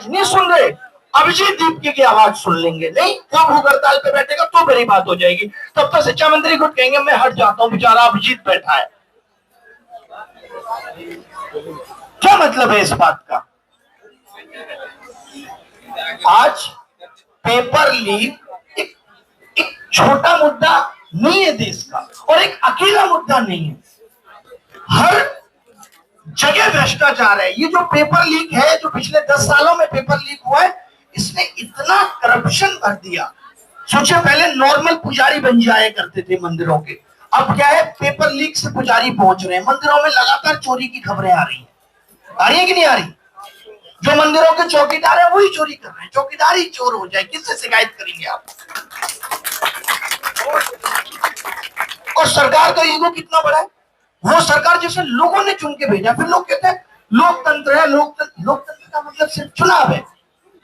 नहीं सुन रहे, अभिजीत दीपके की आवाज सुन लेंगे। नहीं, वो भूख हड़ताल पे बैठेगा तो मेरी बात हो जाएगी। तब तक शिक्षा मंत्री खुद कहेंगे मैं हट जाता हूं, बेचारा अभिजीत बैठा है। क्या मतलब है इस बात का? आज पेपर लीक एक छोटा मुद्दा नहीं है देश का, और एक अकेला मुद्दा नहीं है। हर जगह भ्रष्टाचार है। ये जो पेपर लीक है, जो पिछले 10 सालों में पेपर लीक हुआ है, इसने इतना करप्शन भर दिया। सोचिए, पहले नॉर्मल पुजारी बन जाया करते थे मंदिरों के, अब क्या है, पेपर लीक से पुजारी पहुंच रहे हैं। मंदिरों में लगातार चोरी की खबरें आ रही है कि नहीं आ रही? जो मंदिरों के चौकीदार है वही चोरी कर रहे हैं। चौकीदार ही चोर हो जाए, किससे शिकायत करेंगे आप? और सरकार का ईगो कितना बड़ा है। वो सरकार जैसे लोगों ने चुन के भेजा, फिर लोग कहते हैं लोकतंत्र है। लोकतंत्र का मतलब सिर्फ चुनाव है।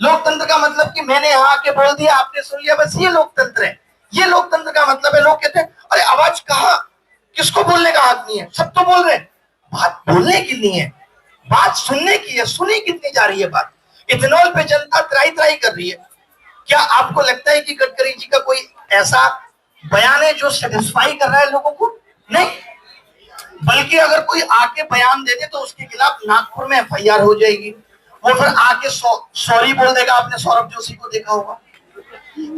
लोकतंत्र का मतलब कि मैंने यहाँ आके बोल दिया, आपने सुन लिया, बस ये लोकतंत्र है। ये लोकतंत्र का मतलब है। लोग कहते हैं अरे आवाज कहाँ, किसको बोलने का हक नहीं है? सब तो बोल रहे हैं। बात बोलने की नहीं है, बात सुनने की है। सुनी कितनी जा रही है बात? इथेनॉल पे जनता त्राई त्राई कर रही है। क्या आपको लगता है कि गडकरी जी का कोई ऐसा बयान है जो सेटिस्फाई कर रहा है लोगों को? नहीं, बल्कि अगर कोई आके बयान दे दे तो उसके खिलाफ नागपुर में एफआईआर हो जाएगी। वो फिर आके सॉरी बोल देगा। आपने सौरभ जोशी को देखा होगा।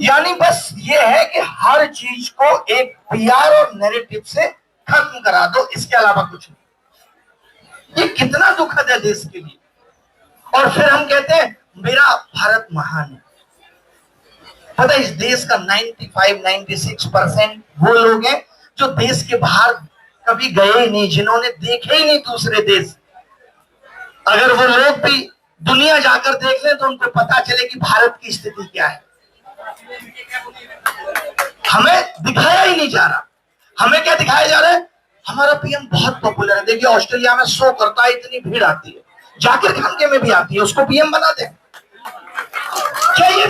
यानी बस ये है कि हर चीज को एक पीआर और नैरेटिव से खत्म करा दो, इसके अलावा कुछ नहीं। ये कितना दुखद है देश के लिए। और फिर हम कहते हैं मेरा भारत महान है। पता है, इस देश का 95-96% वो लोग हैं जो देश के बाहर कभी गए ही नहीं, जिन्होंने देखे ही नहीं दूसरे देश। अगर वो लोग भी दुनिया जाकर देख लें तो उनको पता चले कि भारत की स्थिति क्या है। हमें दिखाया ही नहीं जा रहा। हमें क्या दिखाया जा रहा है? हमारा पीएम बहुत पॉपुलर है। देखिए ऑस्ट्रेलिया में शो करता है, इतनी भीड़ आती है। जाकिर खानके में भी आती है, उसको पीएम बना दे। क्या ये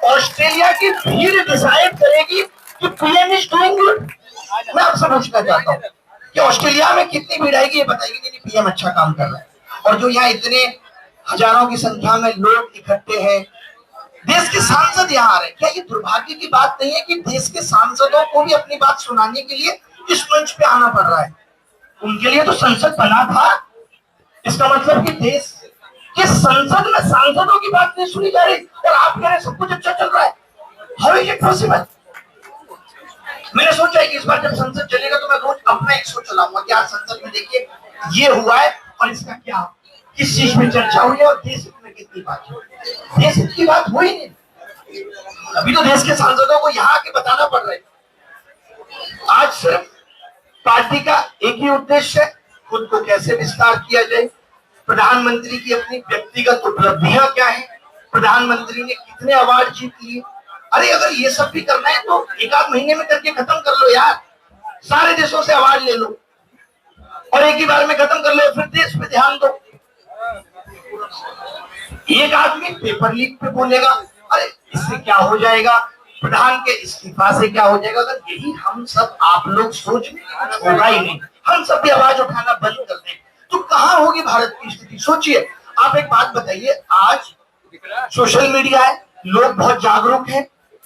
ऑस्ट्रेलिया की भीड़ डिसाइड करेगी कि पीएम इज डूइंग गुड? मैं आपसे पूछना चाहता हूँ कि ऑस्ट्रेलिया में कितनी भीड़ आएगी, ये बताएगी कि पीएम अच्छा काम कर रहा है। और जो यहाँ इतने हजारों की संख्या में लोग इकट्ठे हैं, देश के सांसद यहाँ आ रहे हैं। क्या ये दुर्भाग्य की बात नहीं है कि देश के सांसदों को भी अपनी बात सुनाने के लिए इस मंच पे आना पड़ रहा है? उनके लिए तो संसद बना था। इसका मतलब कि देश के संसद में सांसदों की बात नहीं सुनी जा रही और आप कह रहे सब कुछ अच्छा चल रहा है। How is it possible? मैंने सोचा है कि इस बार जब संसद चलेगा तो मैं रोज अपना एक शो चलाऊंगा कि आज संसद में देखिए ये हुआ है और इसका क्या, किस चीज में चर्चा हुई है और देश हित में कितनी बात हुई। देश हित की बात हुई नहीं। अभी तो देश के सांसदों को यहाँ आके बताना पड़ रहा है। आज सिर्फ पार्टी का एक ही उद्देश्य है, खुद को कैसे विस्तार किया जाए। प्रधानमंत्री की अपनी व्यक्तिगत उपलब्धियां क्या है, प्रधानमंत्री ने कितने अवार्ड जीत लिए। अरे अगर ये सब भी करना है तो एक आध महीने में करके खत्म कर लो यार। सारे देशों से अवार्ड ले लो और एक ही बार में खत्म कर लो, फिर देश पे ध्यान दो। एक आदमी पेपर लीक पे बोलेगा, अरे इससे क्या हो जाएगा, प्रधान के इस्तीफा से क्या हो जाएगा। अगर यही हम सब आप लोग सोच में होगा ही नहीं, हम सब भी आवाज उठाना बंद कर दें तो कहां होगी भारत की स्थिति? सोचिए। आप एक बात बताइए, आज सोशल मीडिया है, लोग बहुत जागरूक हैं,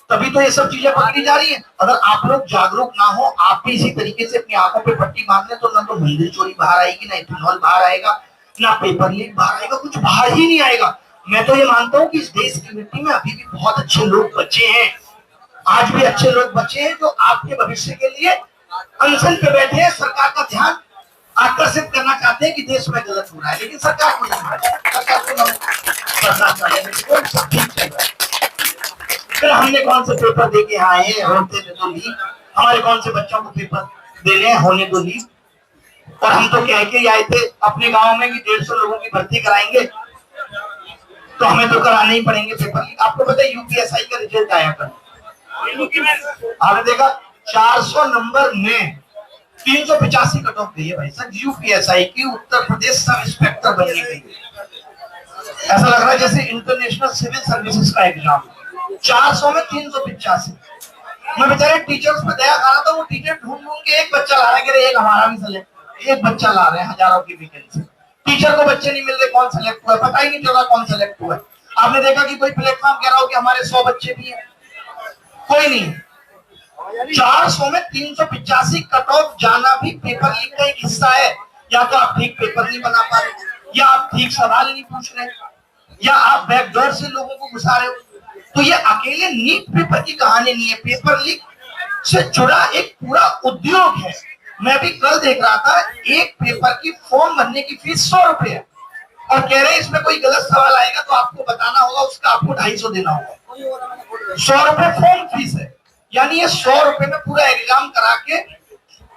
तभी तो ये सब चीजें पकड़ी जा रही है। अगर आप लोग जागरूक ना हो, आप भी इसी तरीके से अपनी आंखों पे पट्टी बांध ले तो ना तो मंदिर चोरी बाहर आएगी, ना इथेनॉल बाहर आएगा, ना पेपर लीक बाहर आएगा, कुछ बाहर ही नहीं आएगा। मैं तो ये मानता हूँ कि इस देश की मिट्टी में अभी भी बहुत अच्छे लोग बचे हैं। आज भी अच्छे लोग बचे हैं जो आपके भविष्य के लिए अनशन पे बैठे हैं, सरकार का ध्यान आकर्षित करना चाहते हैं कि देश में गलत हो रहा है, लेकिन सरकार को नहीं पता। फिर हमने कौन से पेपर दे के आए हैं, होते तो लीक। हमारे कौन से बच्चों को पेपर देने हैं, होने दो लीक। और हम तो कह के आए थे अपने गांव में कि 150 लोगों की भर्ती कराएंगे, तो हमें तो कराने ही पड़ेंगे पेपर लीक। आपको पता है यूपीएसआई का रिजल्ट आया कल, आपने देखा 400 नंबर में 385 कट ऑफ गई है भाई साहब। यूपीएसआई की उत्तर प्रदेश सब इंस्पेक्टर बनने के लिए ऐसा लग रहा है जैसे इंटरनेशनल सिविल सर्विसेज का एग्जाम। 400 में 385। मैं बेचारे टीचर्स पे दया कर रहा था, वो टीचर ढूंढ ढूंढ के एक बच्चा ला रहे हैं, एक हमारा भी सिलेक्ट, एक बच्चा ला रहे हैं हजारों की वैकेंसी। टीचर को बच्चे नहीं मिल रहे, कौन सिलेक्ट हुआ पता ही नहीं चला कौन सिलेक्ट हुआ। आपने देखा कि कोई प्लेटफॉर्म कह रहा हो कि हमारे 100 बच्चे भी हैं? कोई नहीं। 400 में 385 कट ऑफ जाना भी पेपर लीक का एक हिस्सा है। या तो आप ठीक पेपर नहीं बना पा रहे, या आप ठीक सवाल नहीं पूछ रहे, या आप बैकडोर से लोगों को घुसा रहे हो। तो ये अकेले नीट पेपर की कहानी नहीं है, पेपर लीक से जुड़ा एक पूरा उद्योग है। मैं भी कल देख रहा था, एक पेपर की फॉर्म भरने की फीस 100 रुपए है, और कह रहे हैं इसमें कोई गलत सवाल आएगा तो आपको बताना होगा, उसका आपको 250 देना होगा। 100 रुपए फॉर्म फीस है, यानी ये 100 रुपए में पूरा एग्जाम करा के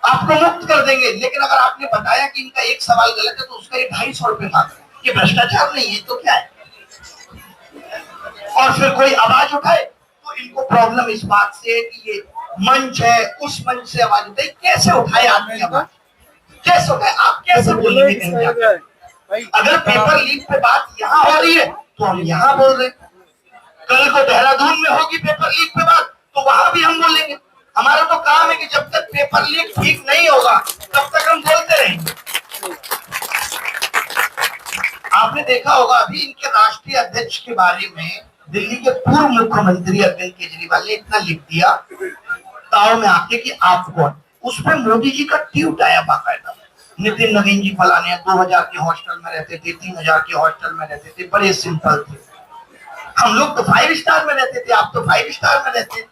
आपको मुक्त कर देंगे। लेकिन अगर आपने बताया कि इनका एक सवाल गलत है तो उसका ये 250 रुपए मांग रहे हैं। ये भ्रष्टाचार नहीं है तो क्या है? और फिर कोई आवाज उठाए तो इनको प्रॉब्लम इस बात से है कि ये मंच है, उस मंच से आवाज उठाए। कैसे उठाए आदमी आवाज? कैसे उठाए? आप कैसे बोलेंगे कहीं जाकर? अगर पेपर लीक पे बात यहाँ हो रही है तो हम यहाँ बोल रहे, कल को देहरादून में होगी पेपर लीक पे बात तो वहां भी हम बोलेंगे। हमारा तो काम है कि जब तक पेपर लीक ठीक नहीं होगा तब तक हम बोलते रहेंगे। आपने देखा होगा अभी इनके राष्ट्रीय अध्यक्ष के बारे में दिल्ली के पूर्व मुख्यमंत्री अरविंद केजरीवाल ने इतना लिख दिया ताव में आके कि आप कौन। उस पर मोदी जी का ट्वीट आया बाकायदा, नितिन नवीन जी फलाने 2000 के हॉस्टल में रहते थे, 3000 के हॉस्टल में रहते थे, बड़े सिंपल थे। हम लोग तो 5 स्टार में रहते थे, आप तो 5 स्टार में रहते,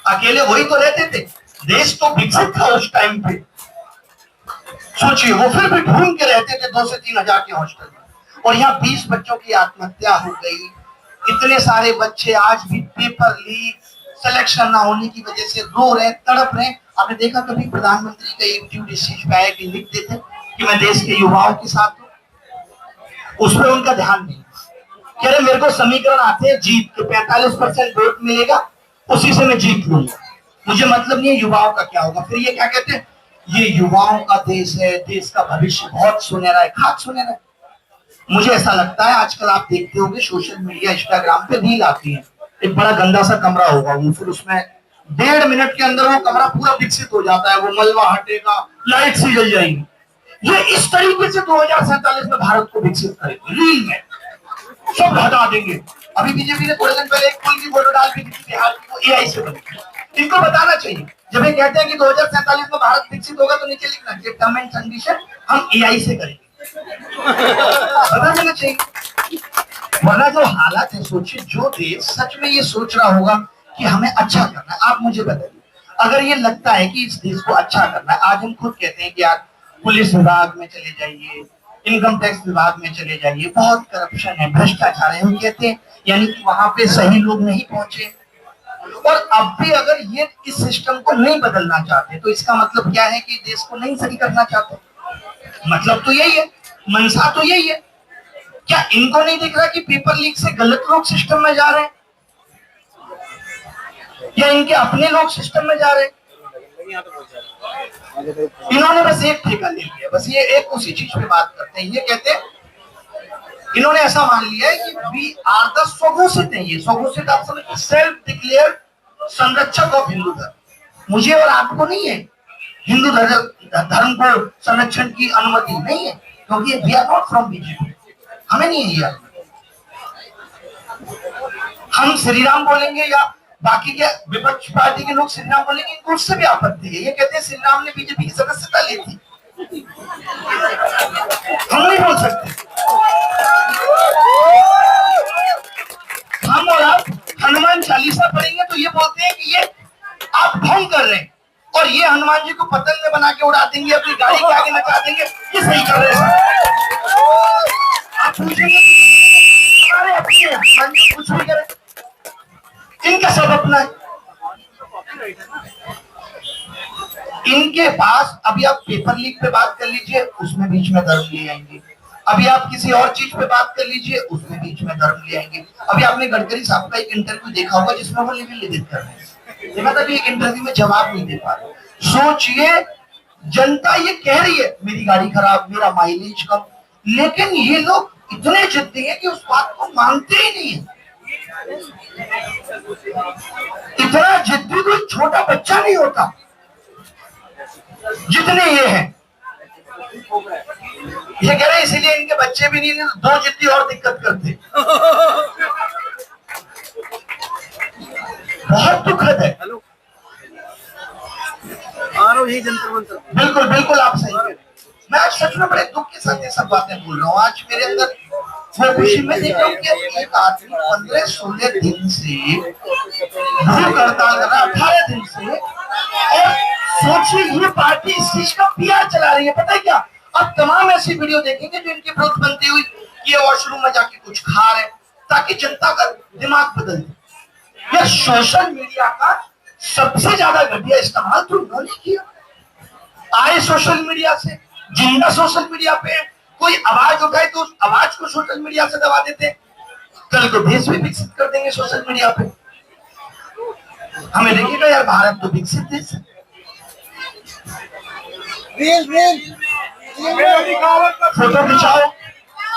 अकेले वही तो रहते थे। देश तो विकसित था उस टाइम पे, सोचिए। वो फिर भी ढूंढ के रहते थे 2 से 3 हजार के हॉस्टल में, और यहाँ 20 बच्चों की आत्महत्या हो गई। इतने सारे बच्चे आज भी पेपर लीक, सिलेक्शन ना होने की वजह से रो रहे, तड़प रहे। आपने देखा कभी प्रधानमंत्री का एक ट्वीट इस चीज पे आया कि लिख देते कि मैं देश के युवाओं के साथ हूँ? उस पर उनका ध्यान नहीं। कह रहे मेरे को समीकरण आते हैं जीत के, 45% वोट मिलेगा उसी से मैं जीत लूंगा, मुझे मतलब नहीं है युवाओं का क्या होगा। फिर ये क्या कहते हैं, ये युवाओं का देश है, देश का भविष्य बहुत सुनहरा है। खाक सुनहरा है? मुझे ऐसा लगता है आजकल आप देखते होंगे सोशल मीडिया इंस्टाग्राम पे रील आती है, एक बड़ा गंदा सा कमरा होगा, वो फिर उसमें 1.5 मिनट के अंदर वो कमरा पूरा विकसित हो जाता है, वो मलबा हटेगा, लाइट सी जल जाएगी। ये इस तरीके से 2047 में भारत को विकसित करेगी, रील में सब हटा देंगे। अभी बीजेपी ने थोड़े दिन पहले एक पुल की फोटो डाल दी थी बिहार की, वो एआई से बनी। इनको बताना चाहिए जब ये कहते हैं कि 2047 में भारत विकसित होगा तो नीचे लिखना चाहिए टर्म एंड कंडीशन हम एआई से करेंगे, बता देना चाहिए। वरना जो हालात है, सोचिए जो देश सच में ये सोच रहा होगा कि हमें अच्छा करना है, आप मुझे बताइए अगर ये लगता है कि इस देश को अच्छा करना है। आज हम खुद कहते हैं कि यार पुलिस विभाग में चले जाइए, इनकम टैक्स विभाग में चले जाइए, बहुत करप्शन है, भ्रष्टाचार है, हम कहते हैं, यानी कि वहां पे सही लोग नहीं पहुंचे। और अब भी अगर ये इस सिस्टम को नहीं बदलना चाहते तो इसका मतलब क्या है कि देश को नहीं सही करना चाहते। मतलब तो यही है, मंशा तो यही है। क्या इनको नहीं दिख रहा कि पेपर लीक से गलत लोग सिस्टम में जा रहे हैं, या इनके अपने लोग सिस्टम में जा रहे हैं? इन्होंने बस एक ठेका ले लिया, बस ये एक उसी चीज पे बात करते हैं। ये कहते हैं, इन्होंने ऐसा मान लिया है कि वी आर द स्वघोषित है। ये स्वघोषित आप समझ, सेल्फ डिक्लेयर्ड संरक्षक ऑफ हिंदू धर्म। मुझे और आपको नहीं है हिंदू धर्म को संरक्षण की अनुमति नहीं है, क्योंकि we are not from BJP, हमें नहीं है ये। हम श्री राम बोलेंगे या बाकी के विपक्ष पार्टी के लोग श्री राम बोलेंगे, इनको उससे भी आपत्ति है। ये कहते हैं श्री राम ने बीजेपी की सदस्यता ली थी, हम नहीं बोल सकते। हम और आप हनुमान चालीसा पढ़ेंगे तो ये बोलते हैं कि ये आप भंग कर रहे हैं, और ये हनुमान जी को पतंग में बना के उड़ा देंगे, अपनी गाड़ी के आगे नचा देंगे, ये सही कर रहे हैं। आप पूछेंगे हमारे अपने हनुमान जी कुछ भी करें, इनका सब अपना है। इनके पास अभी आप पेपर लीक पे बात कर लीजिए, उसमें बीच में धर्म ले आएंगे। अभी आप किसी और चीज पे बात कर लीजिए, उसमें बीच में धर्म ले आएंगे। अभी आपने गडकरी साहब का एक इंटरव्यू देखा होगा जिसमें वो निवेदित कर रहे हैं, मतलब एक इंटरव्यू में जवाब नहीं दे पा रहे। सोचिए, जनता ये कह रही है मेरी गाड़ी खराब, मेरा माइलेज कम, लेकिन ये लोग इतने जिद्दी है कि उस बात को मानते ही नहीं है। इतना जिद्दी कोई छोटा बच्चा नहीं होता जितने ये हैं। ये कह रहे हैं इसीलिए इनके बच्चे भी नहीं, दो जिद्दी और दिक्कत करते। नहीं जंतर मंतर। बिल्कुल बिल्कुल आप सही है। मैं आज सच में बड़े दुख के साथ ये सब बातें बोल रहा हूँ। आज मेरे अंदर वो खुशी में देख रहा हूँ कि एक आदमी 15-16 दिन से भूख हड़ताल कर रहा है, 18 दिन से, और सोचिए ये पार्टी इस चीज का पीआर चला रही है। पता है क्या, अब तमाम ऐसी वीडियो देखेंगे जो इनकी विरोध बनती हुई ये वॉशरूम में जाके कुछ खा रहे हैं ताकि जनता का दिमाग बदल दे। ये सोशल मीडिया का सबसे ज्यादा घटिया इस्तेमाल तो उन्होंने किया। आए सोशल मीडिया से, जिंदा सोशल मीडिया पे कोई आवाज उठाए तो उस आवाज को सोशल मीडिया से दबा देते। कल को देश भी विकसित कर देंगे सोशल मीडिया पे। हमें देखिएगा यार, भारत तो विकसित देश है। फोटो खिंचाओ,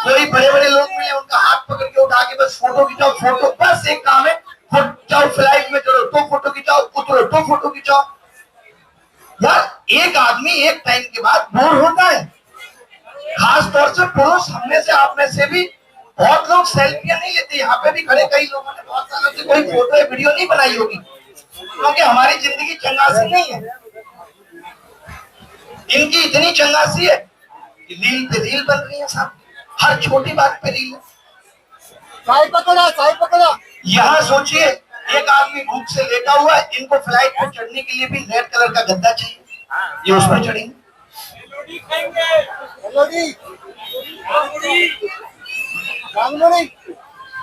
कोई बड़े बड़े लोग मिले उनका हाथ पकड़ के उठा के बस फोटो खिंचाओ। फोटो बस एक काम है, जाओ फ्लाइट में चढ़ो तो फोटो खिंचाओ, उतरो तो फोटो खिंचाओ। यार एक आदमी एक टाइम के बाद बोर होता है, खास तौर से पुरुष। हम में से आप में से भी बहुत लोग सेल्फियां नहीं लेते। यहाँ पे भी खड़े कई लोगों ने बहुत सालों से कोई फोटो या वीडियो नहीं बनाई होगी, क्योंकि हमारी जिंदगी चंगासी नहीं है। इनकी इतनी चंगासी है कि रील पे रील बन रही है साहब, हर छोटी बात पे रील। चाय पकड़ा। यहाँ सोचिए एक आदमी भूख से लेटा हुआ है, इनको फ्लाइट पर चढ़ने के लिए भी रेड कलर का गद्दा चाहिए, ये उस पर चढ़ेंगे।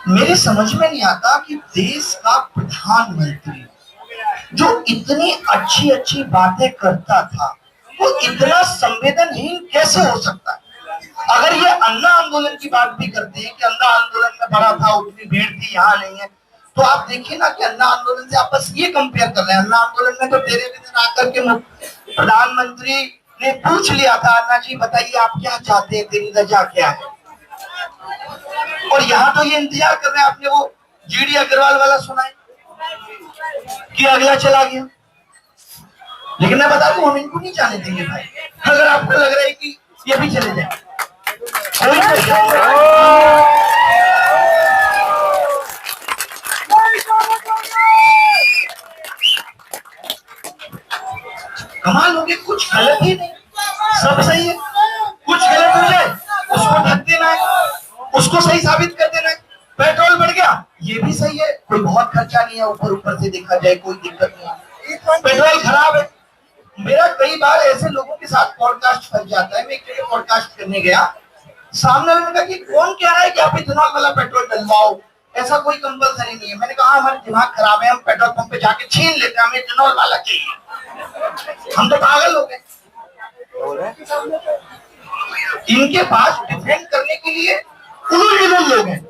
मेरे समझ में नहीं आता कि देश का प्रधानमंत्री जो इतनी अच्छी अच्छी बातें करता था वो इतना संवेदनहीन कैसे हो सकता है। अगर ये अन्ना आंदोलन की बात भी करते हैं कि अन्ना आंदोलन में बड़ा था, उतनी भीड़ थी, यहाँ नहीं है, तो आप देखिए ना कि अन्ना आंदोलन से आप बस ये कंपेयर कर रहे हैं। अन्ना आंदोलन में तो तेरे दिन आकर के प्रधानमंत्री ने पूछ लिया था, अन्ना जी बताइए आप क्या चाहते हैं, तेरी रजा क्या है। और यहाँ तो ये इंतजार कर रहे हैं, आपने वो जीडी अग्रवाल वाला सुना है कि अगला चला गया। लेकिन मैं बता दूं, हम इनको नहीं जाने देंगे भाई। अगर आपको लग रहा है कि ये भी चले जाए, कमाल हो गया, कुछ गलत ही नहीं, सब सही है। कुछ गलत हो जाए उसको ढक देना है, उसको सही साबित कर देना है। पेट्रोल बढ़ गया, ये भी सही है, कोई बहुत खर्चा नहीं है, ऊपर ऊपर से देखा जाए कोई दिक्कत नहीं है। पेट्रोल खराब है, मेरा कई बार ऐसे लोगों के साथ पॉडकास्ट फंस जाता है। मैं एक जगह पॉडकास्ट करने गया, सामने वाले ने कहा कि कौन कह रहा है कि आप इथेनॉल वाला पेट्रोल डलवाओ, ऐसा कोई कंपल्सरी नहीं है। मैंने कहा हमारे दिमाग खराब है, हम पेट्रोल पंप पे जाके छीन लेते हैं, हमें इथेनॉल वाला चाहिए। हम तो पागल हो गए। इनके पास डिफेंड करने के लिए उलूल लोग हैं।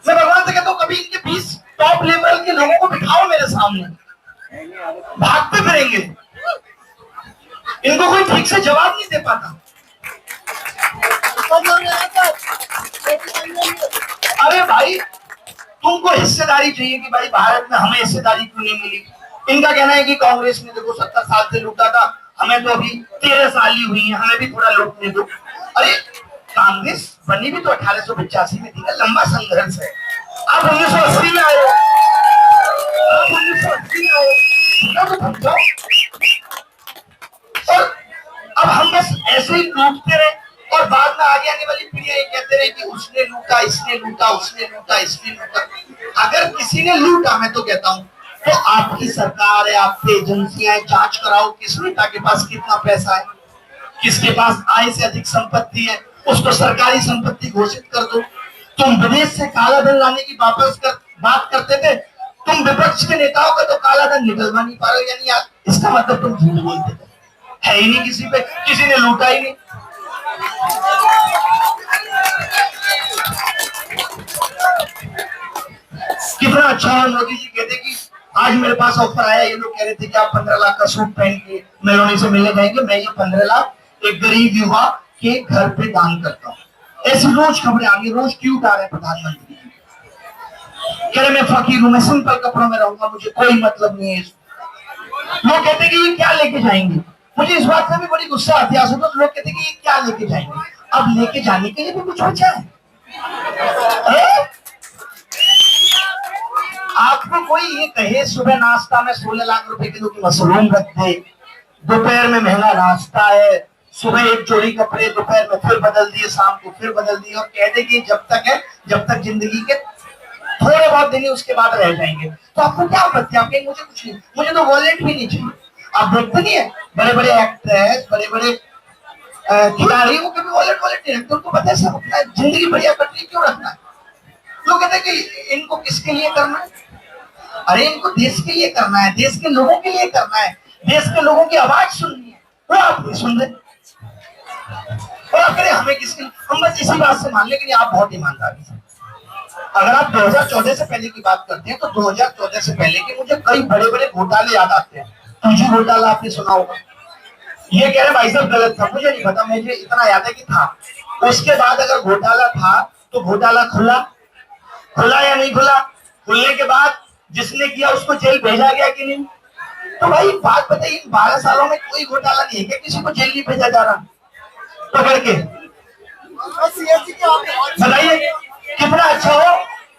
मैं भगवान से कहता हूँ कभी इनके 20 टॉप लेवल के लोगों को बिठाओ मेरे सामने, भागते फिरेंगे, इनको कोई ठीक से जवाब नहीं दे पाता। अरे भाई तुमको हिस्सेदारी चाहिए कि भाई भारत में हमें हिस्सेदारी क्यों नहीं मिली। इनका कहना है कि कांग्रेस ने देखो 70 साल से लूटा था, हमें तो अभी 13 साल ही हुई है, हमें भी थोड़ा लूटने दो। अरे कांग्रेस बनी भी तो 1885 में थी ना, लंबा संघर्ष है। आप 1980 में आए हो, आप 1980 में आए हो, और अब हम बस ऐसे ही लूटते रहे और बाद में आगे आने वाली पीढ़ियां ये कहते रहे कि उसने लूटा, इसने लूटा, उसने लूटा, इसने लूटा। अगर किसी ने लूटा, मैं तो कहता हूँ तो आपकी सरकार है, आपकी एजेंसियां, जांच कराओ किस नेता के पास कितना पैसा है, किसके पास आय से अधिक संपत्ति है, उसको सरकारी संपत्ति घोषित कर दो। तुम विदेश से काला धन लाने की बात करते थे, तुम विपक्ष के नेताओं का तो काला धन निकलवा नहीं पा रहे, यानी इसका मतलब तुम झूठ बोलते थे, है ही नहीं किसी पे, किसी ने लूटा ही नहीं। कितना अच्छा है, मोदी जी कहते कि आज मेरे पास ऑफर आया, ये लोग कह रहे थे कि आप 15 लाख का सूट पहन के मेलोनी से मिलने जाएंगे, मैं ये 15 लाख एक गरीब युवा के घर पे दान करता हूँ। ऐसी रोज खबरें आ रही, रोज ट्वीट आ रहे हैं प्रधानमंत्री कह रहे मैं फकीर हूं, मैं सिंपल कपड़ों में रहूंगा, मुझे कोई मतलब नहीं है। लोग कहते हैं कि ये क्या लेके जाएंगे, मुझे इस बात से भी बड़ी गुस्सा आती है। तो लोग कहते हैं कि ये क्या लेके जाएंगे, अब लेके जाने के लिए भी कुछ बचा है? आपको कोई ये कहे सुबह नाश्ता में 16 लाख रुपए किलो की मशरूम रख दे, दोपहर में महंगा नाश्ता है, सुबह एक जोड़ी कपड़े, दोपहर में फिर बदल दिए, शाम को फिर बदल दिए, और कह दे कि जब तक है, जब तक जिंदगी के थोड़े बहुत दिन ही उसके बाद रह जाएंगे। तो आपको क्या आपत्ति? आप कहेंगे मुझे कुछ नहीं, मुझे तो वॉलेट भी नहीं चाहिए। आप देखते नहीं है बड़े बड़े एक्ट्रेस, बड़े बड़े खिलाड़ी, वो कभी वॉलेट वॉलेट नहीं रखते। उनको पता है सब अपना जिंदगी बढ़िया कट रही, क्यों रखना है? लोग कहते हैं कि इनको किसके लिए करना है? अरे इनको देश के लिए करना है, देश के लोगों के लिए करना है, देश के लोगों की आवाज सुननी है, वो आप नहीं सुन रहे। और आप कह रहे हमें किसके लिए? हम बस इसी बात से मान लें कि आप बहुत ईमानदारी से, अगर आप 2014 से पहले की बात करते हैं तो 2014 से पहले के मुझे कई बड़े बड़े घोटाले याद आते हैं। तुझी घोटाला आपने सुना होगा। ये कह रहे भाई साहब गलत था, मुझे नहीं पता, मुझे इतना याद है कि था। उसके बाद अगर घोटाला था तो घोटाला खुला, खुला या नहीं खुला? खुलने के बाद जिसने किया उसको जेल भेजा गया कि नहीं? तो भाई बात बताइए, 12 सालों में कोई घोटाला नहीं है क्या? किसी को जेल नहीं भेजा जा रहा पकड़ के? बताइए कितना अच्छा हो,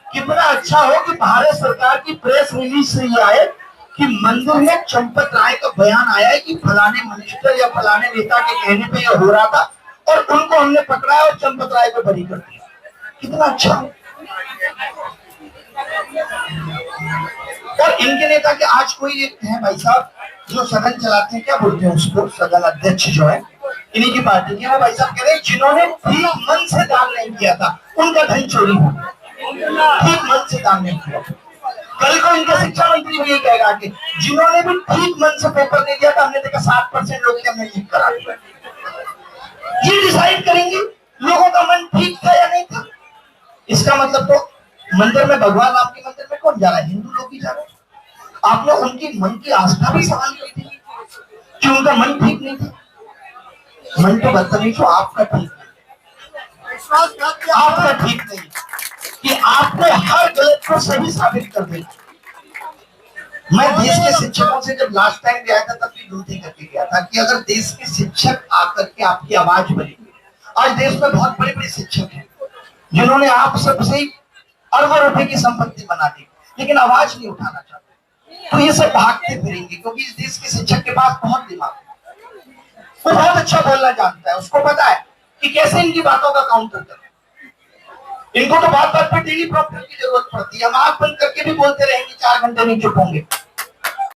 कितना अच्छा हो कि भारत सरकार की प्रेस रिलीज से ये आए कि मंदिर में चंपत राय का बयान आया है कि फलाने मिनिस्टर या फलाने नेता के कहने पे ये हो रहा था, और उनको हमने पकड़ा और चंपत राय को बरी कर दिया। कितना अच्छा हो। और इनके नेता के आज कोई एक है भाई साहब जो सदन चलाते हैं, क्या बोलते हैं उसको, सदन अध्यक्ष जो है इन्हीं की पार्टी के, वो भाई साहब कह रहे हैं जिन्होंने ठीक मन से दान नहीं किया था उनका धन चोरी हो गया। ठीक मन से दान नहीं किया। कल को इनका शिक्षा मंत्री भी ये कहेगा कि जिन्होंने भी ठीक मन से पेपर नहीं दिया था, हमने देखा 7% लोग ने हमने लीक करा दिया। ये डिसाइड करेंगे लोगों का मन ठीक था या नहीं था। इसका मतलब तो मंदिर में, भगवान राम के मंदिर में कौन जा रहा है? हिंदू लोग ही जा रहे हैं। आपने उनकी मन की आस्था भी सवाल की थी कि उनका मन ठीक नहीं था। मन तो बदतमीज हो, आपका ठीक नहीं, आपका ठीक नहीं कि आपने हर गलत को सही साबित कर दिया। मैं देश के शिक्षकों से जब लास्ट टाइम गया था तब भी विनती करके गया था कि अगर देश के शिक्षक आकर के आपकी आवाज बनेंगे, आज देश में बहुत बड़े बड़े शिक्षक हैं जिन्होंने आप सबसे अरबों रुपए की संपत्ति बना दी, लेकिन आवाज नहीं उठाना चाहते, तो ये सब भागते फिरेंगे, क्योंकि इस देश के शिक्षक के पास बहुत दिमाग है, वो बहुत अच्छा बोलना जानता है, उसको पता है कि कैसे इनकी बातों का काउंटर करना। इनको तो बात बात पर डेली प्रॉब्लम की जरूरत पड़ती है। हम आंख बंद करके भी बोलते रहेंगे, 4 घंटे नहीं चुप होंगे।